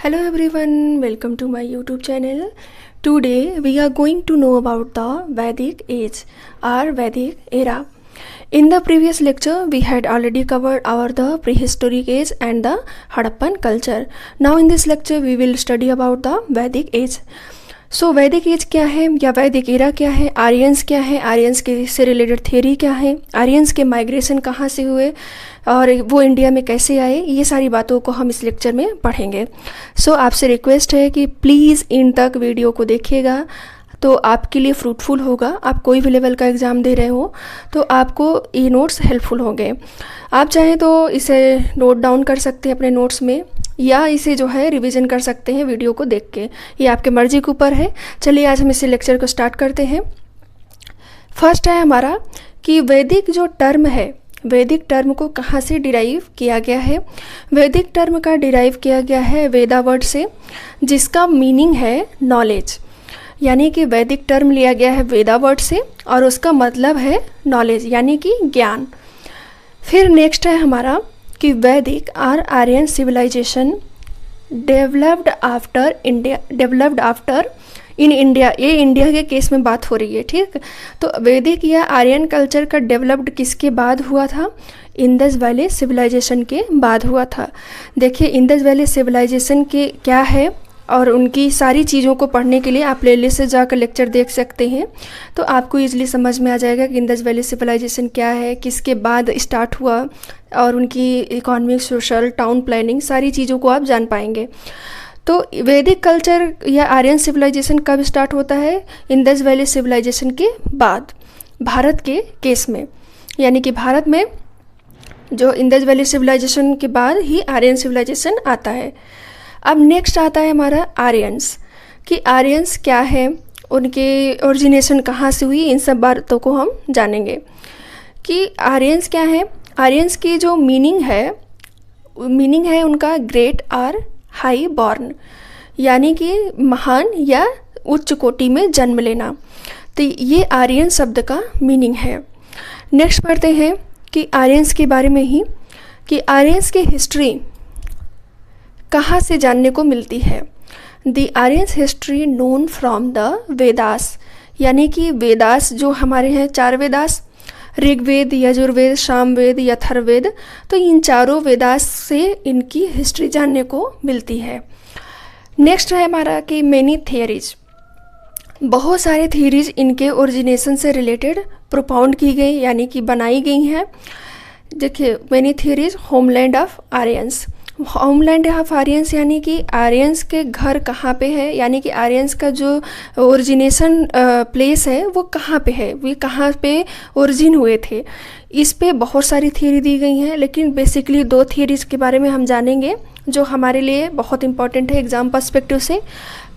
Hello everyone, welcome to my YouTube channel. Today we are going to know about the Vedic age or Vedic era. In the previous lecture we had already covered the prehistoric age and the Harappan culture. Now in this lecture we will study about the Vedic age. सो वैदिक as क्या है या वैदिक era क्या है, Aryans क्या है, Aryans के से रिलेटेड थ्योरी क्या है, आर्यंस के माइग्रेशन कहाँ से हुए और वो इंडिया में कैसे आए, ये सारी बातों को हम इस लेक्चर में पढ़ेंगे. सो आपसे रिक्वेस्ट है कि प्लीज़ इन तक वीडियो को देखिएगा तो आपके लिए फ्रूटफुल होगा. आप कोई भी लेवल का एग्ज़ाम दे रहे हो तो आपको ये नोट्स हेल्पफुल होंगे. आप चाहें तो इसे नोट डाउन कर सकते हैं अपने नोट्स में या इसे जो है रिवीजन कर सकते हैं वीडियो को देख के, ये आपके मर्जी के ऊपर है. चलिए आज हम इस लेक्चर को स्टार्ट करते हैं. फर्स्ट है हमारा कि वैदिक जो टर्म है, वैदिक टर्म को कहाँ से डिराइव किया गया है. वैदिक टर्म का डिराइव किया गया है वेदा वर्ड से, जिसका मीनिंग है नॉलेज. यानी कि वैदिक टर्म लिया गया है वेदा वर्ड से और उसका मतलब है नॉलेज यानी कि ज्ञान. फिर नेक्स्ट है हमारा कि वैदिक और Aryan civilisation developed after in India. ये इंडिया के केस में बात हो रही है, ठीक. तो वैदिक या आर्यन कल्चर का डेवलप्ड किसके बाद हुआ था? इंडस वैली सिविलाइजेशन के बाद हुआ था. देखिए इंडस वैली सिविलाइजेशन के क्या है और उनकी सारी चीज़ों को पढ़ने के लिए आप प्लेलिस्ट से जाकर लेक्चर देख सकते हैं तो आपको ईजिली समझ में आ जाएगा कि इंडस वैली सिविलाइजेशन क्या है, किसके बाद स्टार्ट हुआ और उनकी इकोनॉमिक, सोशल, टाउन प्लानिंग सारी चीज़ों को आप जान पाएंगे. तो वैदिक कल्चर या आर्यन सिविलाइजेशन कब स्टार्ट होता है? इंडस वैली सिविलाइजेशन के बाद, भारत के केस में. यानी कि भारत में जो इंडस वैली सिविलाइजेशन के बाद ही आर्यन सिविलाइजेशन आता है. अब नेक्स्ट आता है हमारा आर्यंस, कि आर्यंस क्या है, उनके ओरिजिनेशन कहाँ से हुई, इन सब बातों को हम जानेंगे. कि आर्यंस क्या है. आर्यंस की जो मीनिंग है उनका ग्रेट और हाई बॉर्न, यानी कि महान या उच्च कोटि में जन्म लेना. तो ये आर्यन शब्द का मीनिंग है. नेक्स्ट पढ़ते हैं कि आर्यंस के बारे में ही, कि आर्यंस की हिस्ट्री कहाँ से जानने को मिलती है. The Aryans history known from the Vedas, यानी कि वेदास जो हमारे हैं, 4 वेदास, ऋग्वेद, यजुर्वेद, सामवेद, अथर्ववेद. तो इन चारों वेदास से इनकी हिस्ट्री जानने को मिलती है. नेक्स्ट है हमारा कि मेनी थियरीज, बहुत सारे थियरीज इनके ओरिजिनेशन से रिलेटेड प्रोपाउंड की गई यानी कि बनाई गई हैं. देखिए many theories, homeland of Aryans. Homeland of Aryans यानी कि आर्यंस के घर कहाँ पे है, यानी कि आर्यंस का जो ओरिजिनेशन प्लेस है वो कहाँ पे है, वे कहाँ पे ओरिजिन हुए थे. इस पे बहुत सारी थियरी दी गई हैं, लेकिन बेसिकली 2 थियरीज के बारे में हम जानेंगे जो हमारे लिए बहुत इंपॉर्टेंट है एग्जाम पर्सपेक्टिव से.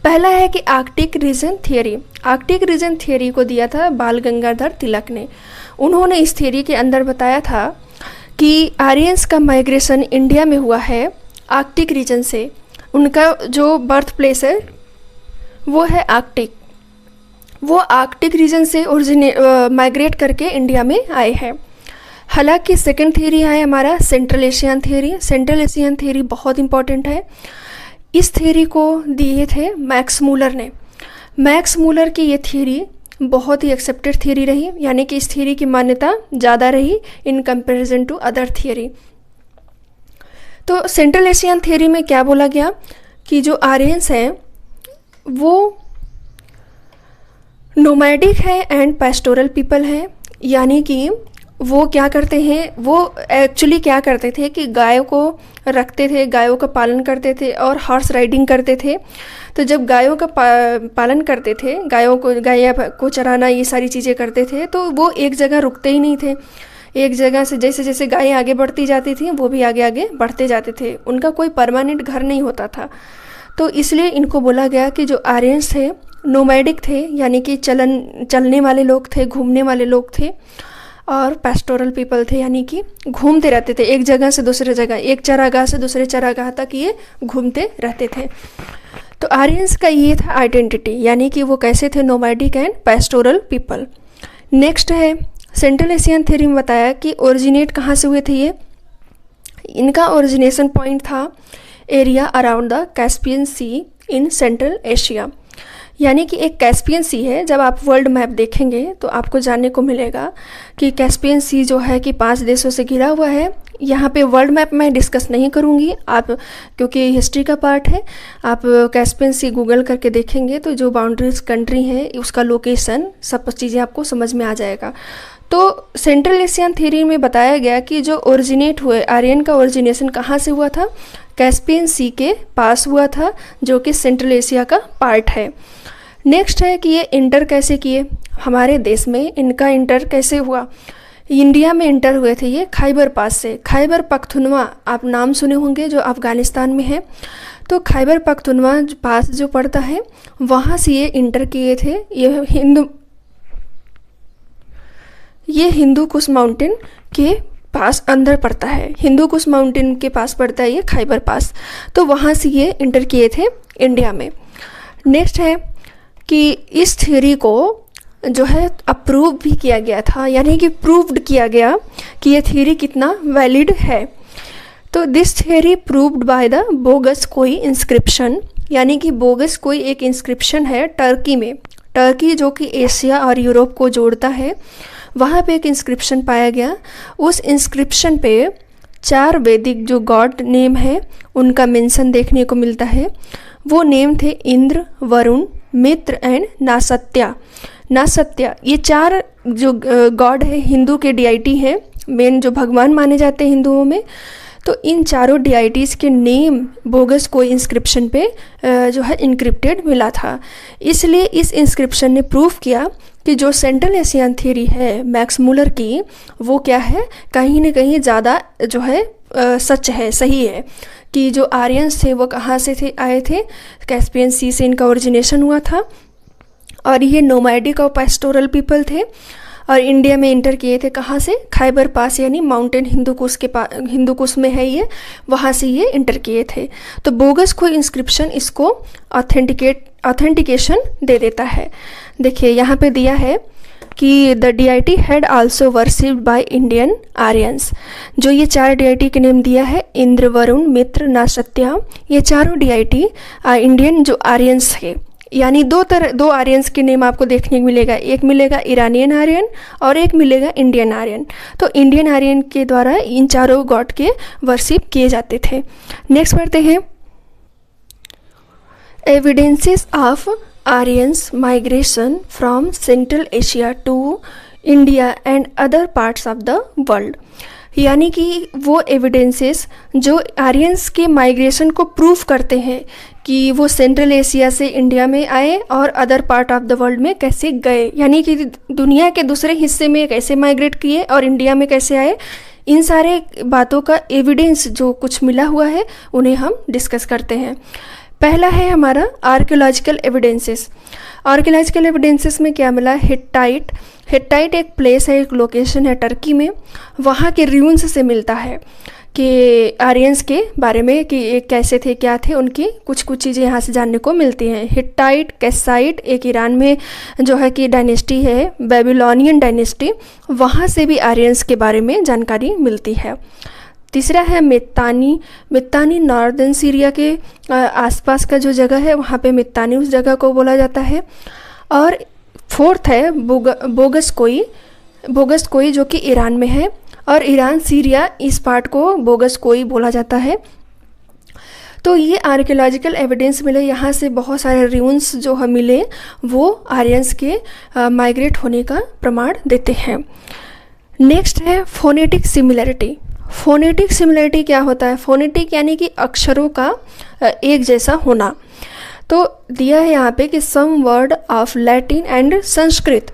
पहला है कि Arctic region theory. Arctic region theory को दिया था बाल गंगाधर तिलक ने. उन्होंने इस थियरी के अंदर बताया था कि आर्यंस का माइग्रेशन इंडिया में हुआ है आर्कटिक रीजन से. उनका जो बर्थ प्लेस है वो है आर्कटिक. वो आर्कटिक रीजन से माइग्रेट करके इंडिया में आए हैं. हालांकि सेकंड थियरी है हमारा central Asian theory. Central Asian theory बहुत इंपॉर्टेंट है. इस थियरी को दिए थे मैक्स मूलर ने. मैक्स मूलर की ये थियरी बहुत ही एक्सेप्टेड थियरी रही, यानी कि इस थियरी की मान्यता ज़्यादा रही in comparison to other theory. तो सेंट्रल एशियन थियरी में क्या बोला गया कि जो आर्यंस हैं वो नोमैडिक है एंड पैस्टोरल पीपल है. यानी कि वो क्या करते हैं, वो एक्चुअली क्या करते थे कि गायों को रखते थे, गायों का पालन करते थे और हॉर्स राइडिंग करते थे. तो जब गायों का पालन करते थे, गाय को चराना ये सारी चीज़ें करते थे, तो वो एक जगह रुकते ही नहीं थे. एक जगह से जैसे जैसे गायें आगे बढ़ती जाती थी वो भी आगे आगे बढ़ते जाते थे. उनका कोई परमानेंट घर नहीं होता था. तो इसलिए इनको बोला गया कि जो आर्यंस थे नोमैडिक थे, यानी कि चलने वाले लोग थे, घूमने वाले लोग थे, और पैस्टोरल पीपल थे, यानी कि घूमते रहते थे एक जगह से दूसरे जगह, एक चरागाह से दूसरे चरागाह तक ये घूमते रहते थे. तो आर्यंस का ये था आइडेंटिटी, यानी कि वो कैसे थे, nomadic and pastoral people. Next है सेंट्रल एशियन थ्योरी में बताया कि ओरिजिनेट कहाँ से हुए थे ये. इनका ओरिजिनेशन पॉइंट था area around the Caspian sea in Central Asia. यानी कि एक कैस्पियन सी है, जब आप वर्ल्ड मैप देखेंगे तो आपको जानने को मिलेगा कि कैस्पियन सी जो है कि 5 देशों से घिरा हुआ है। यहाँ पे वर्ल्ड मैप मैं डिस्कस नहीं करूँगी आप, क्योंकि हिस्ट्री का पार्ट है। आप कैस्पियन सी गूगल करके देखेंगे तो जो बाउंड्रीज कंट्री है उसका लोकेशन सब चीज़ें आपको समझ में आ जाएगा। तो सेंट्रल एशियन थ्योरी में बताया गया कि जो ओरिजिनेट हुए, आर्यन का ओरिजिनेशन कहाँ से हुआ था, कैस्पियन सी के पास हुआ था, जो कि सेंट्रल एशिया का पार्ट है। नेक्स्ट है कि ये इंटर कैसे किए हमारे देश में, इनका इंटर कैसे हुआ। इंडिया में इंटर हुए थे ये खैबर पास से। खैबर पख्तूनवा आप नाम सुने होंगे, जो अफ़गानिस्तान में है। तो खैबर पख्तूनवा पास जो पड़ता है वहाँ से ये इंटर किए थे। ये हिंदू कुश माउंटेन के पास अंदर पड़ता है, हिंदू कुश माउंटेन के पास पड़ता है ये खैबर पास। तो वहाँ से ये इंटर किए थे इंडिया में। नेक्स्ट है कि इस थ्योरी को जो है अप्रूव भी किया गया था, यानी कि प्रूव्ड किया गया कि ये थ्योरी कितना वैलिड है। तो this theory proved by the bogus कोई इंस्क्रिप्शन, यानी कि बोगस कोई एक इंस्क्रिप्शन है टर्की में। टर्की जो कि एशिया और यूरोप को जोड़ता है, वहाँ पे एक इंस्क्रिप्शन पाया गया। उस इंस्क्रिप्शन पे 4 वैदिक जो गॉड नेम है उनका मेंशन देखने को मिलता है। वो नेम थे इंद्र, वरुण, मित्र एंड नासत्या। नासत्या ये 4 जो गॉड है हिंदू के डिआईटी हैं, मेन जो भगवान माने जाते हैं हिंदुओं में। तो इन चारों डिआईटीज़ के नेम बोगस कोई इंस्क्रिप्शन पे जो है इनक्रिप्टेड मिला था। इसलिए इस इंस्क्रिप्शन ने प्रूव किया कि जो सेंट्रल एशियन थ्योरी है मैक्स मुलर की, वो क्या है, कहीं ना कहीं ज़्यादा जो है सच है, सही है। कि जो आर्यंस थे वो कहाँ से आए थे, कैस्पियन सी से इनका ओरिजिनेशन हुआ था। और ये नोमैडिक और पैस्टोरल पीपल थे और इंडिया में इंटर किए थे कहाँ से, खैबर पास, यानी माउंटेन हिंदू कुश में है ये, वहाँ से ये इंटर किए थे। तो बोगस कोई इंस्क्रिप्शन इसको ऑथेंटिकेशन दे देता है। देखिए यहाँ पे दिया है कि the DIT had also worshipped by Indian Aryans. जो ये 4 डीआईटी के नेम दिया है, इंद्र, वरुण, मित्र, नासत्या, ये चारों डीआईटी इंडियन जो आर्यंस है, यानी दो आर्यंस के नेम आपको देखने को मिलेगा। एक मिलेगा ईरानियन आर्यन और एक मिलेगा इंडियन आर्यन। तो इंडियन आर्यन के द्वारा इन चारों गॉड के वर्शिप किए जाते थे। नेक्स्ट पढ़ते हैं, evidences of Aryans migration from Central Asia to India and other parts of the world. यानी कि वो एविडेंसेस जो आर्यंस के माइग्रेशन को प्रूव करते हैं कि वो सेंट्रल एशिया से इंडिया में आए और other part of the world में कैसे गए, यानी कि दुनिया के दूसरे हिस्से में कैसे माइग्रेट किए और इंडिया में कैसे आए। इन सारे बातों का एविडेंस जो कुछ मिला हुआ है उन्हें हम डिस्कस करते हैं। पहला है हमारा आर्कियोलॉजिकल एविडेंसेस। आर्कियोलॉजिकल एविडेंसेस में क्या मिला, हिट्टाइट। हिट्टाइट एक प्लेस है, एक लोकेशन है टर्की में, वहाँ के र्यून्स से मिलता है कि आर्यंस के बारे में कि ये कैसे थे, क्या थे, उनकी कुछ चीज़ें यहाँ से जानने को मिलती हैं। हिट्टाइट, कैसाइट एक ईरान में जो है कि डायनेस्टी है, बेबीलोनियन डायनेस्टी, वहाँ से भी आर्यंस के बारे में जानकारी मिलती है। तीसरा है मित्तानी। मित्तानी नॉर्दर्न सीरिया के आसपास का जो जगह है वहाँ पे मित्तानी उस जगह को बोला जाता है। और फोर्थ है बोगस कोई जो कि ईरान में है, और ईरान सीरिया इस पार्ट को बोगस कोई बोला जाता है। तो ये आर्कियोलॉजिकल एविडेंस मिले, यहाँ से बहुत सारे र्यून्स जो हम मिले वो आर्यंस के माइग्रेट होने का प्रमाण देते हैं। नेक्स्ट है फोनेटिक सिमिलरिटी। फोनेटिक सिमिलरिटी क्या होता है, फोनेटिक यानी कि अक्षरों का एक जैसा होना। तो दिया है यहाँ पे कि some word of Latin and Sanskrit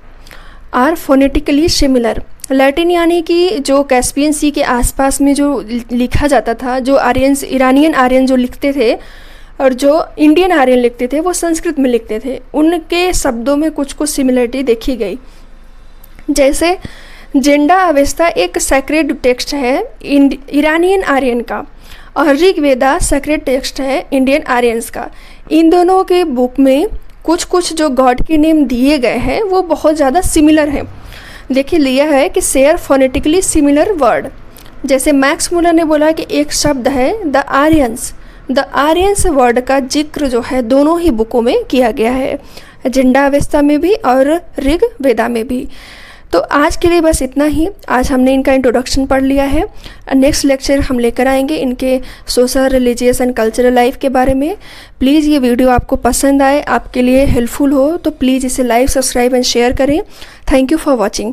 are phonetically similar. Latin यानी कि जो कैस्पियन सी के आसपास में जो लिखा जाता था, जो आर्यंस ईरानियन आर्यन जो लिखते थे और जो इंडियन आर्यन लिखते थे वो संस्कृत में लिखते थे, उनके शब्दों में कुछ सिमिलरिटी देखी गई। जैसे जेंडा अवेस्ता एक सैक्रेड टेक्स्ट है ईरानियन आर्यन का और ऋग्वेदा सैक्रेड टेक्स्ट है इंडियन आर्यंस का। इन दोनों के बुक में कुछ जो गॉड के नेम दिए गए हैं वो बहुत ज़्यादा सिमिलर हैं। देखिए लिया है कि शेयर फोनेटिकली सिमिलर वर्ड। जैसे मैक्स मुलर ने बोला कि एक शब्द है the Aryans, the Aryans word का जिक्र जो है दोनों ही बुकों में किया गया है, अजेंडा अवेस्ता में भी और ऋग वेदा में भी। तो आज के लिए बस इतना ही। आज हमने इनका इंट्रोडक्शन पढ़ लिया है। नेक्स्ट लेक्चर हम लेकर आएंगे इनके social, religious and cultural life के बारे में। प्लीज़ ये वीडियो आपको पसंद आए, आपके लिए हेल्पफुल हो तो प्लीज़ इसे लाइक, सब्सक्राइब एंड शेयर करें। Thank you for watching.